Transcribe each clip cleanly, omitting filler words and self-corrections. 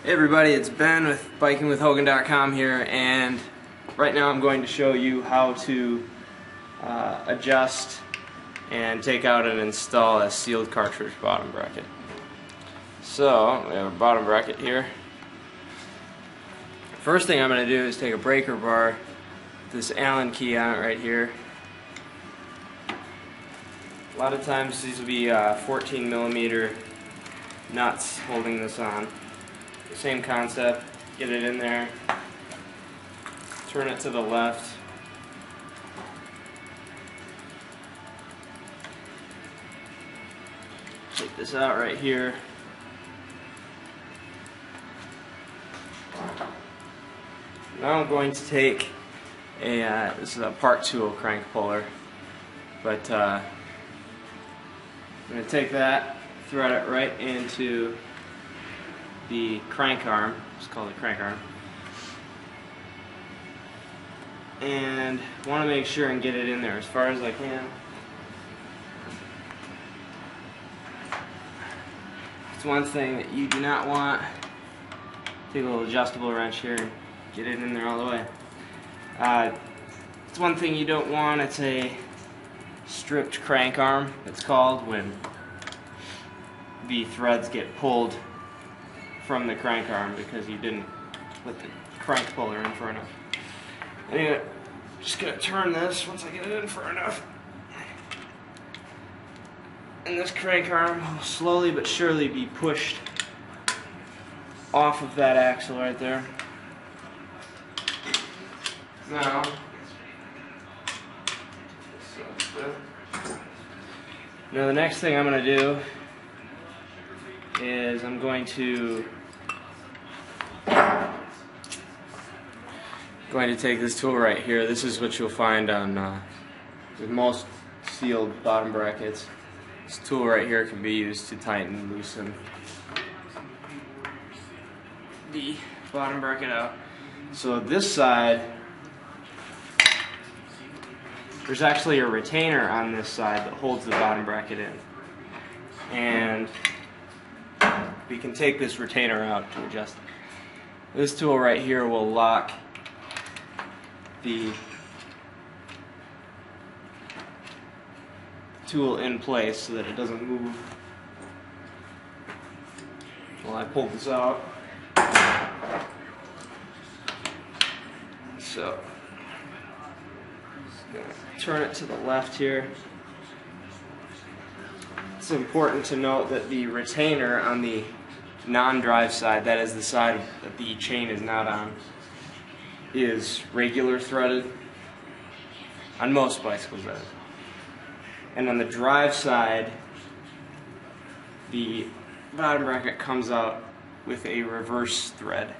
Hey everybody, it's Ben with bikingwithhogan.com here, and right now I'm going to show you how to adjust and take out and install a sealed cartridge bottom bracket. So we have a bottom bracket here. First thing I'm going to do is take a breaker bar, this Allen key on it right here. A lot of times these will be 14mm nuts holding this on. Same concept, get it in there, turn it to the left, take this out right here, now I'm going to take this is a part tool crank puller, but I'm going to take that, thread it right into the crank arm, it's called a crank arm, and want to make sure and get it in there as far as I can. It's one thing that you do not want. Take a little adjustable wrench here and get it in there all the way. It's one thing you don't want. It's a stripped crank arm, it's called, when the threads get pulled from the crank arm because you didn't put the crank puller in far enough. Anyway, just gonna turn this once I get it in far enough, and this crank arm will slowly but surely be pushed off of that axle right there. Now the next thing I'm gonna do is I'm going to take this tool right here. This is what you'll find on with most sealed bottom brackets. This tool right here can be used to tighten and loosen the bottom bracket out. So this side, there's actually a retainer on this side that holds the bottom bracket in, and we can take this retainer out to adjust it. This tool right here will lock the tool in place so that it doesn't move. Well, I pulled this out. So, just gonna turn it to the left here. It's important to note that the retainer on the non-drive side, that is the side that the chain is not on, is regular threaded on most bicycles, that is. And on the drive side, the bottom bracket comes out with a reverse thread.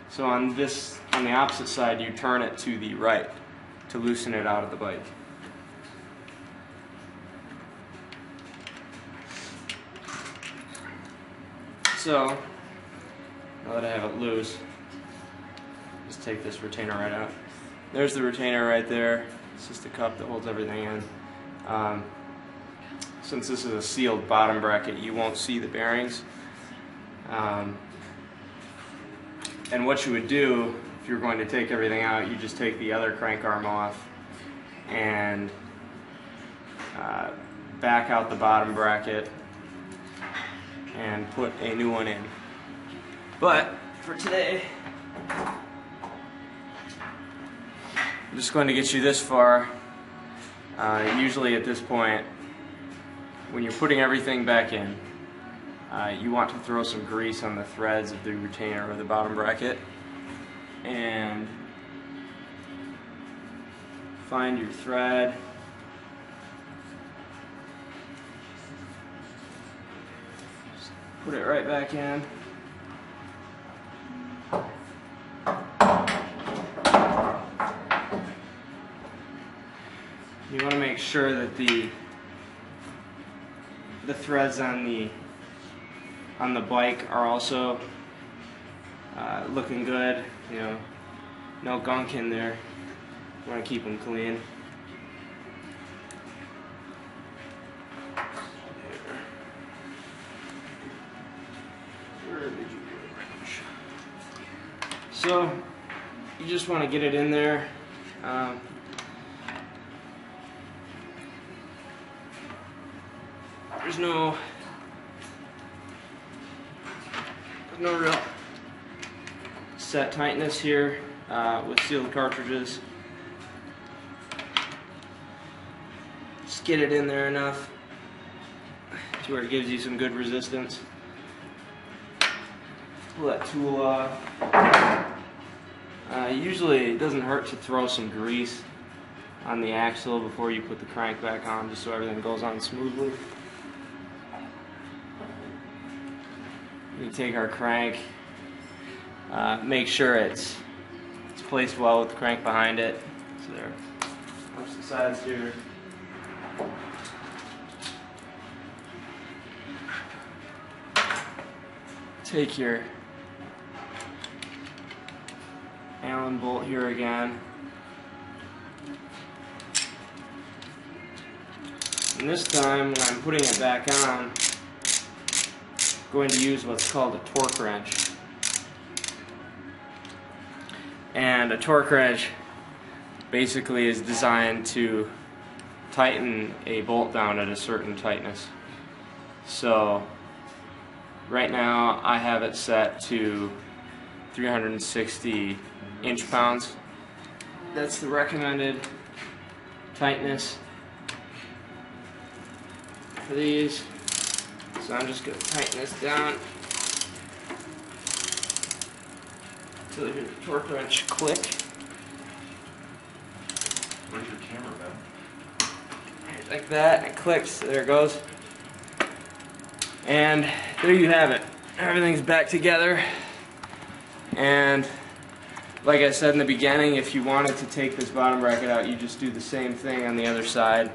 So on the opposite side, you turn it to the right to loosen it out of the bike. So, now that I have it loose, just take this retainer right out. There's the retainer right there. It's just a cup that holds everything in. Since this is a sealed bottom bracket, you won't see the bearings. And what you would do if you're going to take everything out, you just take the other crank arm off and back out the bottom bracket and put a new one in. But for today, I'm just going to get you this far. Usually at this point, when you're putting everything back in, you want to throw some grease on the threads of the retainer or the bottom bracket and find your thread. Just put it right back in. You want to make sure that the threads on the bike are also looking good. You know, no gunk in there. You want to keep them clean. So you just want to get it in there. There's no real set tightness here with sealed cartridges. Just get it in there enough to where it gives you some good resistance. Pull that tool off. Usually it doesn't hurt to throw some grease on the axle before you put the crank back on, just so everything goes on smoothly. We take our crank, make sure it's placed well with the crank behind it. So there, push the sides here. Take your Allen bolt here again. And this time, when I'm putting it back on, I'm going to use what's called a torque wrench. And a torque wrench basically is designed to tighten a bolt down at a certain tightness. So right now I have it set to 360 inch-pounds. That's the recommended tightness for these. So I'm just going to tighten this down until you hear the torque wrench click. Where's your camera, Ben? Like that, it clicks, there it goes. And there you have it. Everything's back together. And like I said in the beginning, if you wanted to take this bottom bracket out, you just do the same thing on the other side.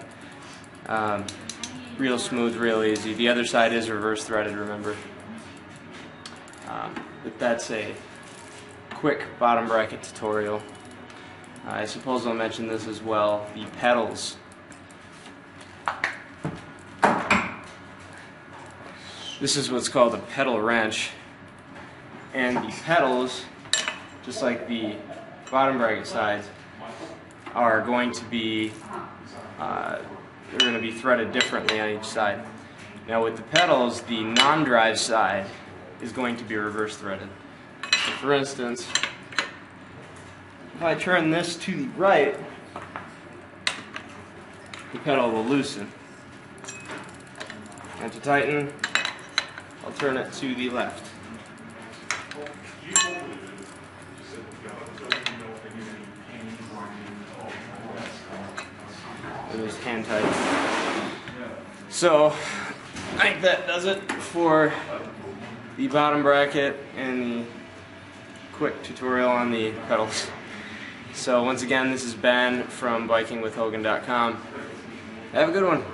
Real smooth, real easy. The other side is reverse threaded, remember. But that's a quick bottom bracket tutorial. I suppose I'll mention this as well. The pedals. This is what's called a pedal wrench. And the pedals, just like the bottom bracket sides, are going to be threaded differently on each side. Now with the pedals, the non-drive side is going to be reverse threaded. So for instance, if I turn this to the right, the pedal will loosen. And to tighten, I'll turn it to the left. It was hand tight. So I think that does it for the bottom bracket and the quick tutorial on the pedals. So once again, this is Ben from bikingwithhogan.com. Have a good one.